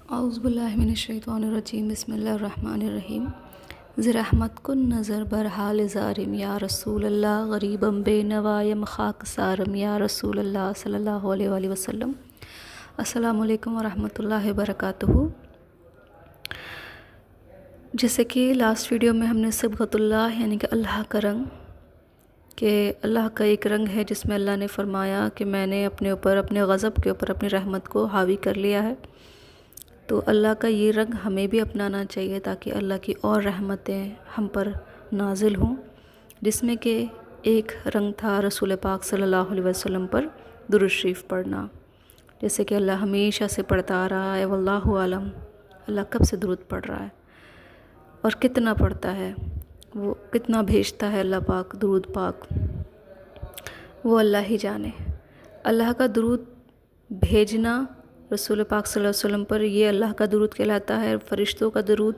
اعوذ باللہ من الشیطان الرجیم بسم اللہ الرحمن الرحیم رحمت کن نظر برحال زارم یا رسول اللہ غریبم بے نوایم خاک سارم یا رسول اللہ صلی اللہ علیہ وآلہ وسلم۔ السلام علیکم ورحمۃ اللہ وبرکاتہ۔ جیسے کہ لاسٹ ویڈیو میں ہم نے صبغۃ اللہ یعنی کہ اللہ کا رنگ، کہ اللہ کا ایک رنگ ہے جس میں اللہ نے فرمایا کہ میں نے اپنے اوپر، اپنے غضب کے اوپر اپنی رحمت کو حاوی کر لیا ہے، تو اللہ کا یہ رنگ ہمیں بھی اپنانا چاہیے تاکہ اللہ کی اور رحمتیں ہم پر نازل ہوں، جس میں کہ ایک رنگ تھا رسول پاک صلی اللہ علیہ وسلم پر درود شریف پڑھنا، جیسے کہ اللہ ہمیشہ سے پڑھتا آ رہا ہے، واللہ عالم اللہ کب سے درود پڑھ رہا ہے اور کتنا پڑھتا ہے، وہ کتنا بھیجتا ہے اللہ پاک درود پاک، وہ اللہ ہی جانے۔ اللہ کا درود بھیجنا رسول پاک صلی اللہ علیہ وسلم پر، یہ اللہ کا درود کہلاتا ہے۔ فرشتوں کا درود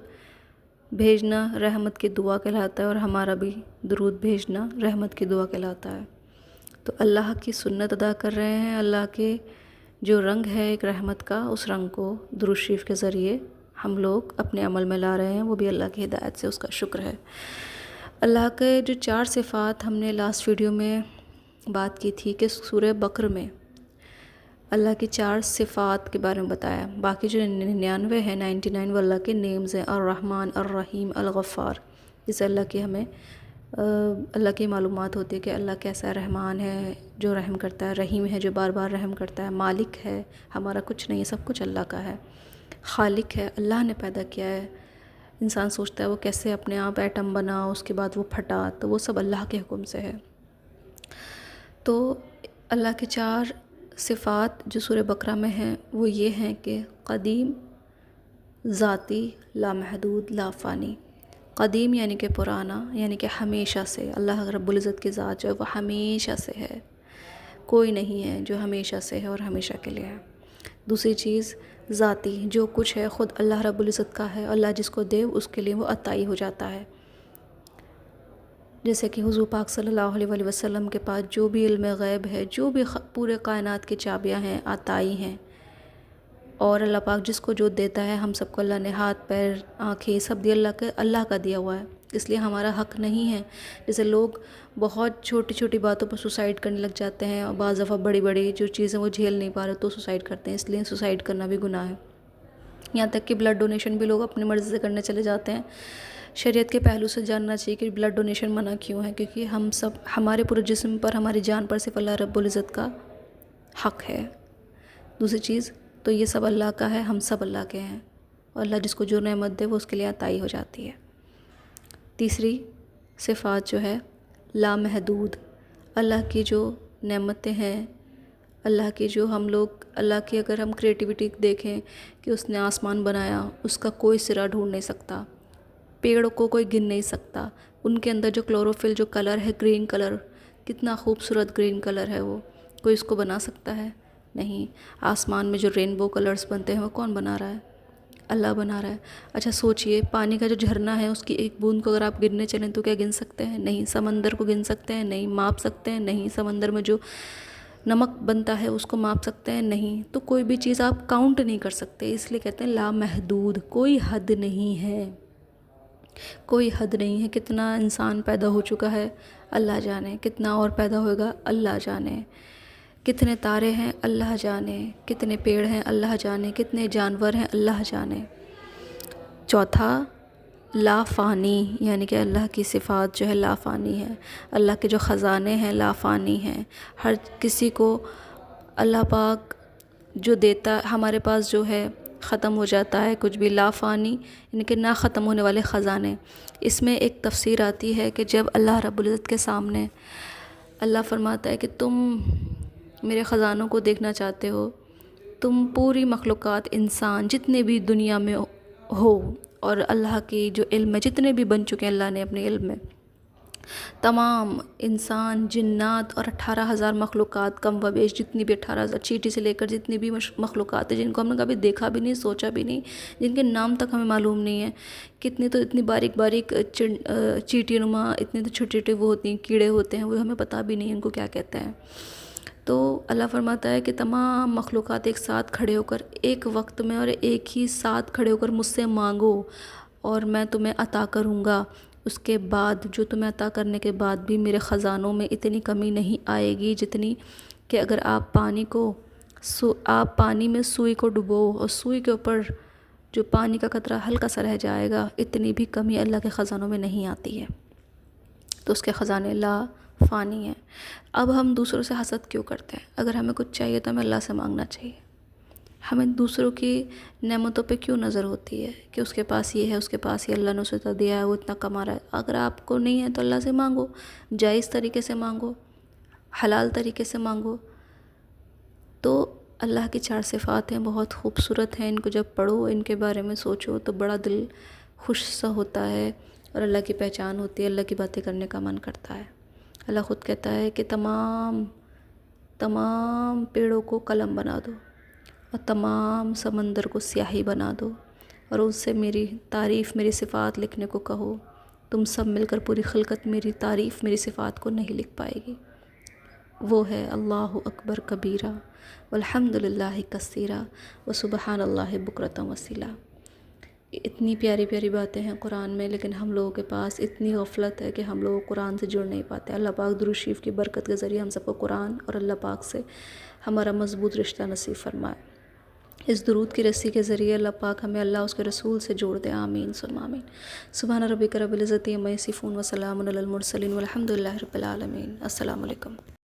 بھیجنا رحمت کی دعا کہلاتا ہے، اور ہمارا بھی درود بھیجنا رحمت کی دعا کہلاتا ہے۔ تو اللہ کی سنت ادا کر رہے ہیں، اللہ کے جو رنگ ہے ایک رحمت کا، اس رنگ کو درود شریف کے ذریعے ہم لوگ اپنے عمل میں لا رہے ہیں، وہ بھی اللہ کی ہدایت سے، اس کا شکر ہے۔ اللہ کے جو 4 صفات ہم نے لاسٹ ویڈیو میں بات کی تھی کہ سورہ بقرہ میں اللہ کی 4 صفات کے بارے میں بتایا، باقی جو 99 ہے 99 وہ اللہ کے نیمز ہیں، الرحمن الرحیم الغفار، جسے اللہ کی ہمیں اللہ کی معلومات ہوتی ہے کہ اللہ کیسا رحمان ہے جو رحم کرتا ہے، رحیم ہے جو بار بار رحم کرتا ہے، مالک ہے، ہمارا کچھ نہیں ہے، سب کچھ اللہ کا ہے، خالق ہے، اللہ نے پیدا کیا ہے۔ انسان سوچتا ہے وہ کیسے اپنے آپ ایٹم بنا، اس کے بعد وہ پھٹا، تو وہ سب اللہ کے حکم سے ہے۔ تو اللہ کے 4 صفات جو سورہ بقرہ میں ہیں وہ یہ ہیں کہ قدیم، ذاتی، لامحدود، لا فانی۔ قدیم یعنی کہ پرانا، یعنی کہ ہمیشہ سے، اللہ رب العزت کی ذات جو ہے وہ ہمیشہ سے ہے، کوئی نہیں ہے جو ہمیشہ سے ہے اور ہمیشہ کے لیے ہے۔ دوسری چیز ذاتی، جو کچھ ہے خود اللہ رب العزت کا ہے، اللہ جس کو دے اس کے لیے وہ عطائی ہو جاتا ہے، جیسے کہ حضور پاک صلی اللہ علیہ وآلہ وسلم کے پاس جو بھی علم غیب ہے، جو بھی پورے کائنات کی چابیاں ہیں، عطائی ہیں، اور اللہ پاک جس کو جو دیتا ہے، ہم سب کو اللہ نے ہاتھ پیر آنکھیں سب دی، اللہ کا دیا ہوا ہے، اس لیے ہمارا حق نہیں ہے۔ جیسے لوگ بہت چھوٹی چھوٹی باتوں پر سوسائڈ کرنے لگ جاتے ہیں، اور بعض دفعہ بڑی بڑی جو چیزیں وہ جھیل نہیں پا رہے تو سوسائڈ کرتے ہیں، اس لیے سوسائڈ کرنا بھی گناہ ہے۔ یہاں تک کہ بلڈ ڈونیشن بھی لوگ اپنی مرضی سے کرنے چلے جاتے ہیں۔ شریعت کے پہلو سے جاننا چاہیے کہ بلڈ ڈونیشن منع کیوں ہے، کیونکہ ہم سب، ہمارے پورے جسم پر، ہماری جان پر صرف اللہ رب العزت کا حق ہے۔ دوسری چیز تو یہ سب اللہ کا ہے، ہم سب اللہ کے ہیں، اور اللہ جس کو جو نعمت دے وہ اس کے لیے عطائی ہو جاتی ہے۔ تیسری صفات جو ہے لامحدود، اللہ کی جو نعمتیں ہیں، اللہ کی جو ہم لوگ، اللہ کی اگر ہم کریٹیوٹی دیکھیں کہ اس نے آسمان بنایا، اس کا کوئی سرا ڈھونڈ نہیں سکتا، پیڑ کو کوئی گن نہیں سکتا، ان کے اندر جو کلوروفل جو کلر ہے، گرین کلر، کتنا خوبصورت گرین کلر ہے، وہ کوئی اس کو بنا سکتا ہے؟ نہیں۔ آسمان میں جو رینبو کلرز بنتے ہیں وہ کون بنا رہا ہے؟ اللہ بنا رہا ہے۔ اچھا سوچئے، پانی کا جو جھرنا ہے اس کی ایک بوند کو اگر آپ گننے چلیں تو کیا گن سکتے ہیں؟ نہیں۔ سمندر کو گن سکتے ہیں؟ نہیں۔ ماپ سکتے ہیں؟ نہیں۔ سمندر میں جو نمک بنتا ہے اس کو ماپ سکتے ہیں؟ نہیں۔ تو کوئی بھی چیز آپ کاؤنٹ نہیں کر سکتے، اس لیے کہتے ہیں لامحدود، کوئی حد نہیں ہے، کوئی حد نہیں ہے۔ کتنا انسان پیدا ہو چکا ہے اللہ جانے، کتنا اور پیدا ہوگا اللہ جانے، کتنے تارے ہیں اللہ جانے، کتنے پیڑ ہیں اللہ جانے، کتنے جانور ہیں اللہ جانے۔ چوتھا لا فانی، یعنی کہ اللہ کی صفات جو ہے لا فانی ہے، اللہ کے جو خزانے ہیں لا فانی ہیں، ہر کسی کو اللہ پاک جو دیتا ہمارے پاس جو ہے ختم ہو جاتا ہے، کچھ بھی لا فانی یعنی کہ نہ ختم ہونے والے خزانے۔ اس میں ایک تفسیر آتی ہے کہ جب اللہ رب العزت کے سامنے اللہ فرماتا ہے کہ تم میرے خزانوں کو دیکھنا چاہتے ہو، تم پوری مخلوقات، انسان جتنے بھی دنیا میں ہو، اور اللہ کی جو علم ہے جتنے بھی بن چکے ہیں اللہ نے اپنے علم میں، تمام انسان، جنات اور 18,000 مخلوقات کم و بیش، جتنی بھی 18,000 چیٹی سے لے کر جتنی بھی مخلوقات ہیں جن کو ہم نے کبھی دیکھا بھی نہیں، سوچا بھی نہیں، جن کے نام تک ہمیں معلوم نہیں ہے، کتنی تو اتنی باریک باریک چیٹی نما، اتنے تو چھوٹے چھوٹے وہ ہوتی ہیں، کیڑے ہوتے ہیں، وہ ہمیں پتہ بھی نہیں ان کو کیا کہتے ہیں۔ تو اللہ فرماتا ہے کہ تمام مخلوقات ایک ساتھ کھڑے ہو کر ایک وقت میں اور ایک ہی ساتھ کھڑے ہو کر مجھ سے مانگو اور میں تمہیں عطا کروں گا۔ اس کے بعد جو تمہیں عطا کرنے کے بعد بھی میرے خزانوں میں اتنی کمی نہیں آئے گی جتنی کہ اگر آپ پانی میں سوئی کو ڈبو اور سوئی کے اوپر جو پانی کا قطرہ ہلکا سا رہ جائے گا، اتنی بھی کمی اللہ کے خزانوں میں نہیں آتی ہے۔ تو اس کے خزانے لا فانی ہیں۔ اب ہم دوسروں سے حسد کیوں کرتے ہیں؟ اگر ہمیں کچھ چاہیے تو ہمیں اللہ سے مانگنا چاہیے۔ ہمیں دوسروں کی نعمتوں پہ کیوں نظر ہوتی ہے کہ اس کے پاس یہ ہے، اس کے پاس یہ، اللہ نے اسے تو دیا ہے، وہ اتنا کما رہا ہے۔ اگر آپ کو نہیں ہے تو اللہ سے مانگو، جائز طریقے سے مانگو، حلال طریقے سے مانگو۔ تو اللہ کی 4 صفات ہیں، بہت خوبصورت ہیں، ان کو جب پڑھو، ان کے بارے میں سوچو تو بڑا دل خوش سا ہوتا ہے اور اللہ کی پہچان ہوتی ہے، اللہ کی باتیں کرنے کا من کرتا ہے۔ اللہ خود کہتا ہے کہ تمام پیڑوں کو قلم بنا دو اور تمام سمندر کو سیاہی بنا دو اور اس سے میری تعریف، میری صفات لکھنے کو کہو۔ تم سب مل کر پوری خلقت میری تعریف، میری صفات کو نہیں لکھ پائے گی۔ وہ ہے اللہ اکبر کبیرہ والحمد للہ کثیرہ وسبحان اللہ بکرۃ وصیلا۔ اتنی پیاری پیاری باتیں ہیں قرآن میں، لیکن ہم لوگوں کے پاس اتنی غفلت ہے کہ ہم لوگ قرآن سے جڑ نہیں پاتے۔ اللہ پاک درود شریف کی برکت کے ذریعے ہم سب کو قرآن اور اللہ پاک سے ہمارا مضبوط رشتہ نصیب فرمائے۔ اس درود کی رسی کے ذریعے اللہ پاک ہمیں اللہ اس کے رسول سے جوڑ دے، آمین ثم آمین۔ سبحان ربک رب العزت عما یصفون وسلام علی المرسلین والحمد للہ رب العالمین۔ السلام علیکم۔